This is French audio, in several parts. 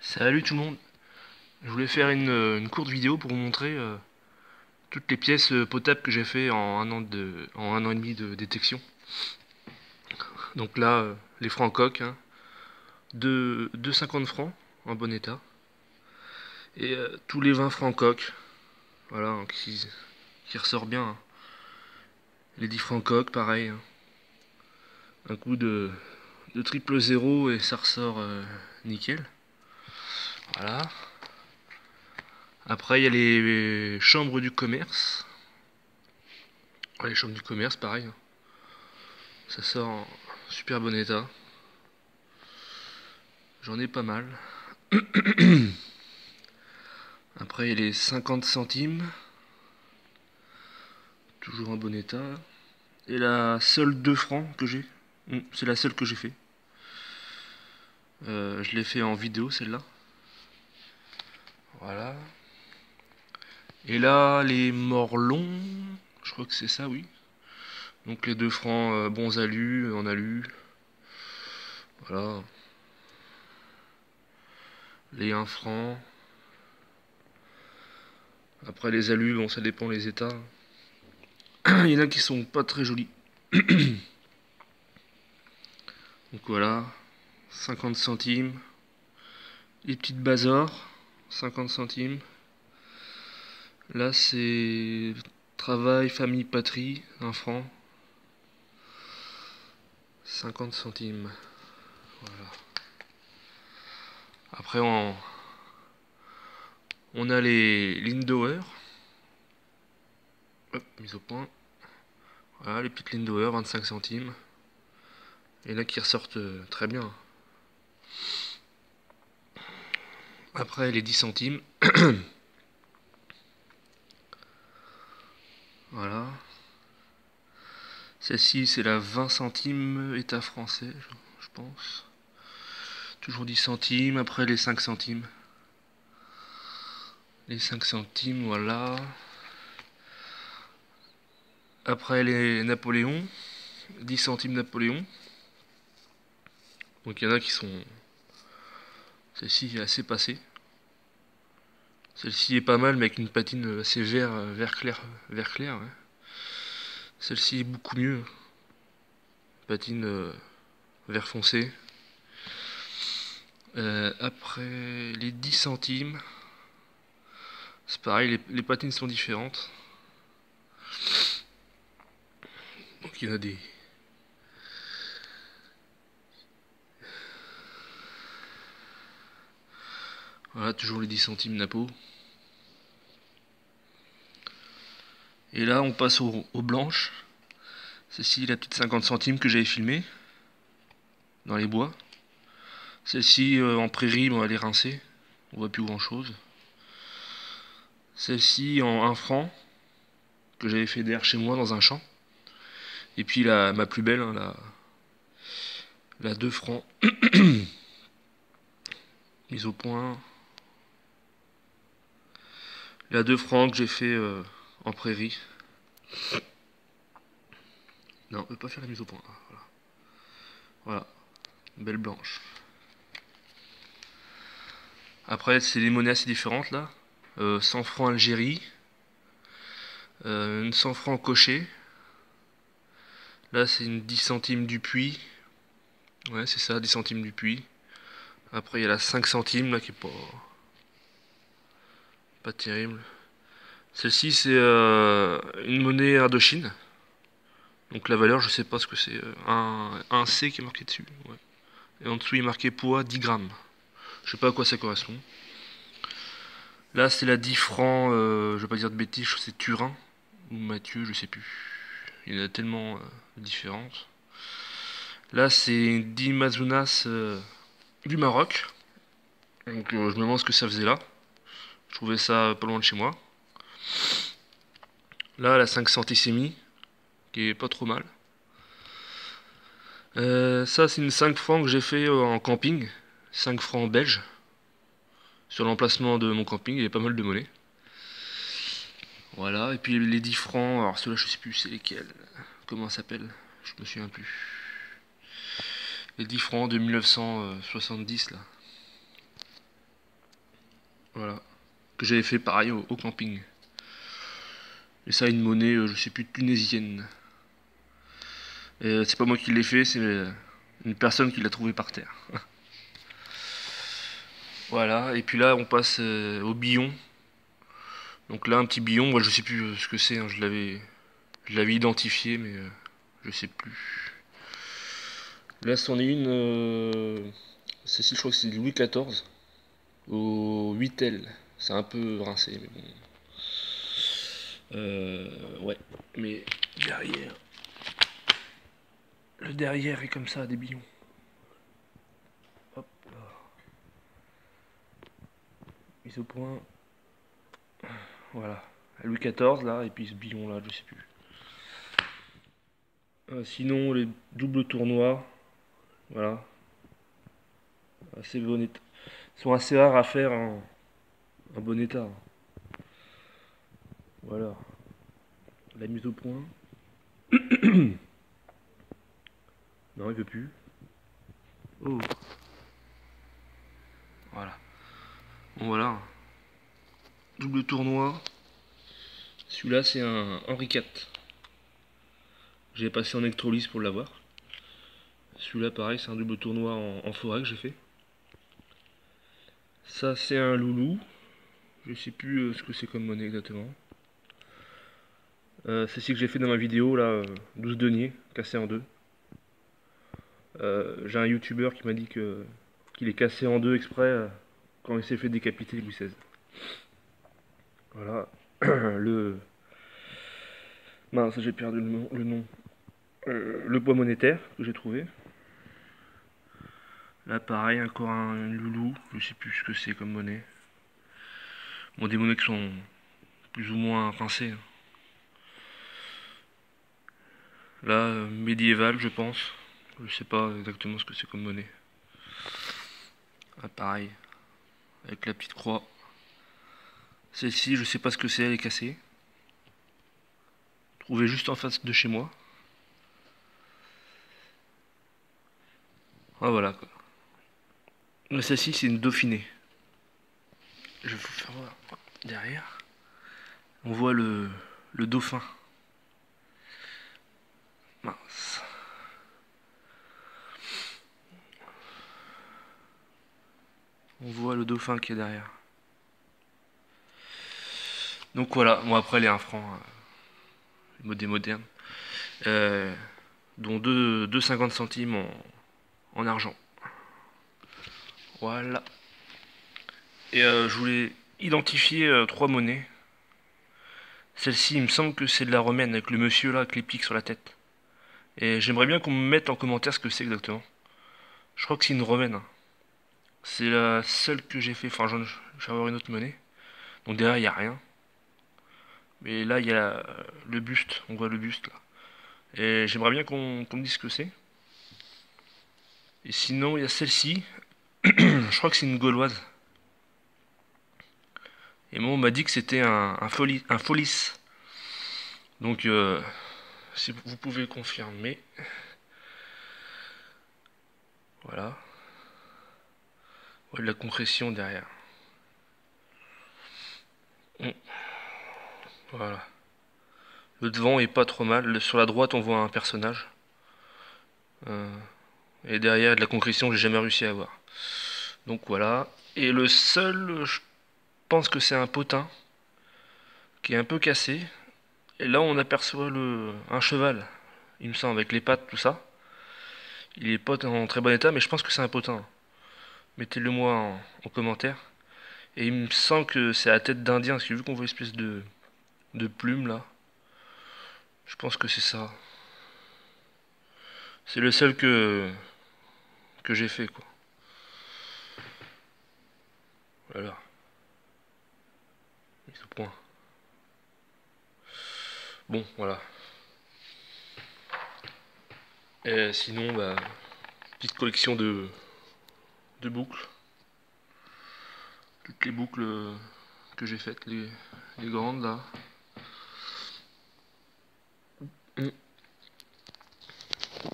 Salut tout le monde. Je voulais faire une courte vidéo pour vous montrer toutes les pièces potables que j'ai fait en un an et demi de détection. Donc là, les francs coques, hein, 2,50 francs en bon état. Et tous les 20 francs coques, voilà, hein, qui ressort bien, hein. Les 10 francs coques, pareil, hein. Un coup de triple zéro et ça ressort nickel. Voilà. Après, il y a les chambres du commerce. Ouais, les chambres du commerce, pareil, hein. Ça sort en super bon état. J'en ai pas mal. Après, il y a les 50 centimes. Toujours en bon état. Et la seule 2 francs que j'ai. C'est la seule que j'ai fait. Je l'ai fait en vidéo, celle-là. Voilà. Et là, les morlons. Je crois que c'est ça, oui. Donc les 2 francs bons alus, en alu. Voilà. Les 1 franc. Après les alus, bon, ça dépend les états. Il y en a qui sont pas très jolis. Donc voilà. 50 centimes. Les petites Bazor, 50 centimes. Là, c'est travail, famille, patrie, 1 franc. 50 centimes. Voilà. Après, on a les Lindauer. Hop, mise au point. Voilà, les petites Lindauer, 25 centimes. Et là qui ressortent très bien. Après, les 10 centimes. Voilà. Celle-ci, c'est la 20 centimes, état français, je pense. Toujours 10 centimes. Après, les 5 centimes. Les 5 centimes, voilà. Après les Napoléons, 10 centimes Napoléon. Donc il y en a qui sont... Celle-ci est assez passée. Celle-ci est pas mal, mais avec une patine assez vert clair. Vert clair, ouais. Celle-ci est beaucoup mieux. Patine vert foncé. Après les 10 centimes. C'est pareil, les patines sont différentes. Donc il y en a des... Voilà, toujours les 10 centimes Napo. Et là, on passe aux blanches. Celle-ci, la petite 50 centimes que j'avais filmée dans les bois. Celle-ci, en prairie, bon, elle est rincée. On voit plus grand-chose. Celle-ci, en 1 franc, que j'avais fait d'air chez moi dans un champ. Et puis ma plus belle, hein, la 2 francs, mise au point. La 2 francs que j'ai fait en prairie. Non, on peut pas faire la mise au point. Ah, voilà. Voilà, belle blanche. Après, c'est des monnaies assez différentes là. 100 francs Algérie. Une 100 francs Cochet. Là, c'est une 10 centimes du Puy. Ouais, c'est ça, 10 centimes du Puy. Après, il y a la 5 centimes là qui est pas terrible. Celle-ci, c'est une monnaie Indochine. Donc la valeur, je sais pas ce que c'est. Un C qui est marqué dessus. Ouais. Et en dessous, il est marqué poids 10 grammes. Je sais pas à quoi ça correspond. Là, c'est la 10 francs, je vais pas dire de bêtises, c'est Turin. Ou Mathieu, je sais plus. Il y en a tellement différentes. Là, c'est 10 Mazunas du Maroc. Donc je me demande ce que ça faisait là. Je trouvais ça pas loin de chez moi. Là, la 5 centésémies, qui est pas trop mal. Ça, c'est une 5 francs que j'ai fait en camping. 5 francs belges. Sur l'emplacement de mon camping, il y avait pas mal de monnaie. Voilà, et puis les 10 francs, alors ceux-là, je sais plus c'est lesquels. Comment ça s'appelle? Je me souviens plus. Les 10 francs de 1970, là. Voilà. Que j'avais fait pareil au camping. Et ça, une monnaie, je sais plus, tunisienne. Et c'est pas moi qui l'ai fait, c'est une personne qui l'a trouvé par terre. Voilà, et puis là, on passe au billon. Donc là, un petit billon, moi je sais plus ce que c'est, hein, je l'avais identifié, mais je sais plus. Là, c'en est une, celle-ci, je crois que c'est Louis XIV, au 8L. C'est un peu rincé, mais bon. Ouais, mais derrière, le derrière est comme ça, des billons. Hop là, mise au point. Voilà, Louis XIV là, et puis ce billon là, je sais plus. Sinon, les doubles tournois, voilà, assez bon état. Ils sont assez rares à faire en bon état. Voilà, la mise au point. Non, il veut plus. Oh, voilà. Bon, voilà. Double tournoi. Celui-là, c'est un Henri IV. J'ai passé en électrolyse pour l'avoir. Celui-là, pareil, c'est un double tournoi en forêt que j'ai fait. Ça, c'est un loulou. Je sais plus ce que c'est comme monnaie exactement. C'est ce que j'ai fait dans ma vidéo, là, 12 deniers, cassé en deux. J'ai un youtubeur qui m'a dit qu'il est cassé en deux exprès quand il s'est fait décapiter Louis XVI. Voilà. le. Mince, j'ai perdu le nom. Le poids monétaire que j'ai trouvé. Là, pareil, encore un loulou. Je sais plus ce que c'est comme monnaie. Bon, des monnaies qui sont plus ou moins rincées. Là, médiéval, je pense. Je sais pas exactement ce que c'est comme monnaie. Ah, pareil, avec la petite croix. Celle-ci, je sais pas ce que c'est, elle est cassée. Trouvée juste en face de chez moi. Ah, voilà quoi. Celle-ci, c'est une dauphinée. Je vais vous faire voir derrière. On voit le dauphin. Mince. On voit le dauphin qui est derrière. Donc voilà, bon après les 1 franc, modèle moderne. Euh, dont 2,50 centimes en argent. Voilà. Et je voulais identifier 3 monnaies. Celle-ci, il me semble que c'est de la romaine, avec le monsieur là, avec les pics sur la tête. Et j'aimerais bien qu'on me mette en commentaire ce que c'est exactement. Je crois que c'est une romaine, hein. C'est la seule que j'ai fait. Enfin, je vais avoir une autre monnaie. Donc derrière, il n'y a rien. Mais là, il y a le buste. On voit le buste là. Et j'aimerais bien qu'on me dise ce que c'est. Et sinon, il y a celle-ci. Je crois que c'est une gauloise. Et moi, on m'a dit que c'était un folis. Donc, si vous pouvez confirmer. Voilà. Ouais, de la concrétion derrière. Voilà. Le devant est pas trop mal. Sur la droite, on voit un personnage. Euh, et derrière, de la concrétion, j'ai jamais réussi à avoir. Donc voilà. Et le seul, je pense que c'est un potin qui est un peu cassé. Et là, on aperçoit un cheval, il me semble, avec les pattes, tout ça. Il est pas en très bon état, mais je pense que c'est un potin. Mettez-le moi en commentaire. Et il me semble que c'est la tête d'Indien, parce que vu qu'on voit une espèce de plume là, je pense que c'est ça. C'est le seul que j'ai fait, quoi. Voilà, mise au point. Bon, voilà. Et sinon, bah, petite collection de boucles. Toutes les boucles que j'ai faites, les grandes là.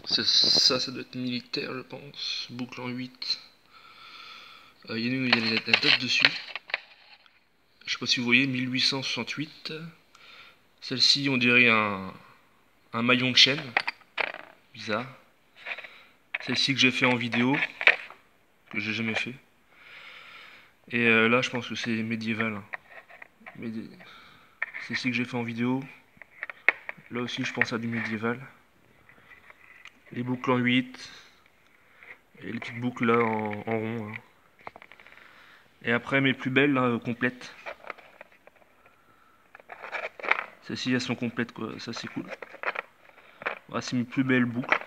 Ça doit être militaire, je pense. Boucle en 8. Il y a une où il y a la date dessus. Je sais pas si vous voyez, 1868. Celle-ci, on dirait un maillon de chaîne. Bizarre. Celle-ci que j'ai fait en vidéo, que j'ai jamais fait. Et là, je pense que c'est médiéval, hein. Celle-ci que j'ai fait en vidéo. Là aussi, je pense à du médiéval. Les boucles en 8. Et les petites boucles là en rond, hein. Et après, mes plus belles, là, complètes. Celles-ci, elles sont complètes, quoi. Ça, c'est cool. Voilà, c'est mes plus belles boucles.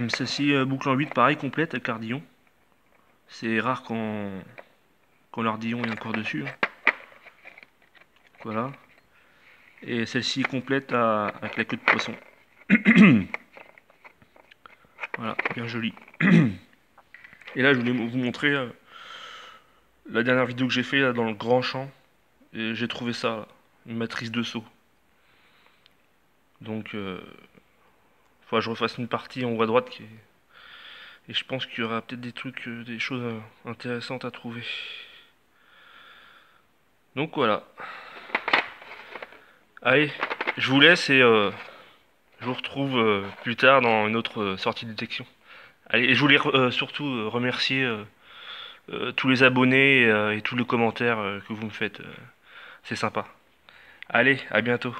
Celle-ci, boucle en 8, pareil, complète, avec ardillon. C'est rare quand l'ardillon est encore dessus, hein. Voilà. Et celle-ci complète avec la queue de poisson. Voilà, bien joli. Et là, je voulais vous montrer la dernière vidéo que j'ai fait là, dans le grand champ. Et j'ai trouvé ça, là, une matrice de saut. Donc, faudra que je refasse une partie en haut à droite. Et je pense qu'il y aura peut-être des trucs, des choses intéressantes à trouver. Donc voilà. Allez, je vous laisse et je vous retrouve plus tard dans une autre sortie de détection. Allez, et je voulais surtout remercier tous les abonnés et tous les commentaires que vous me faites. C'est sympa. Allez, à bientôt.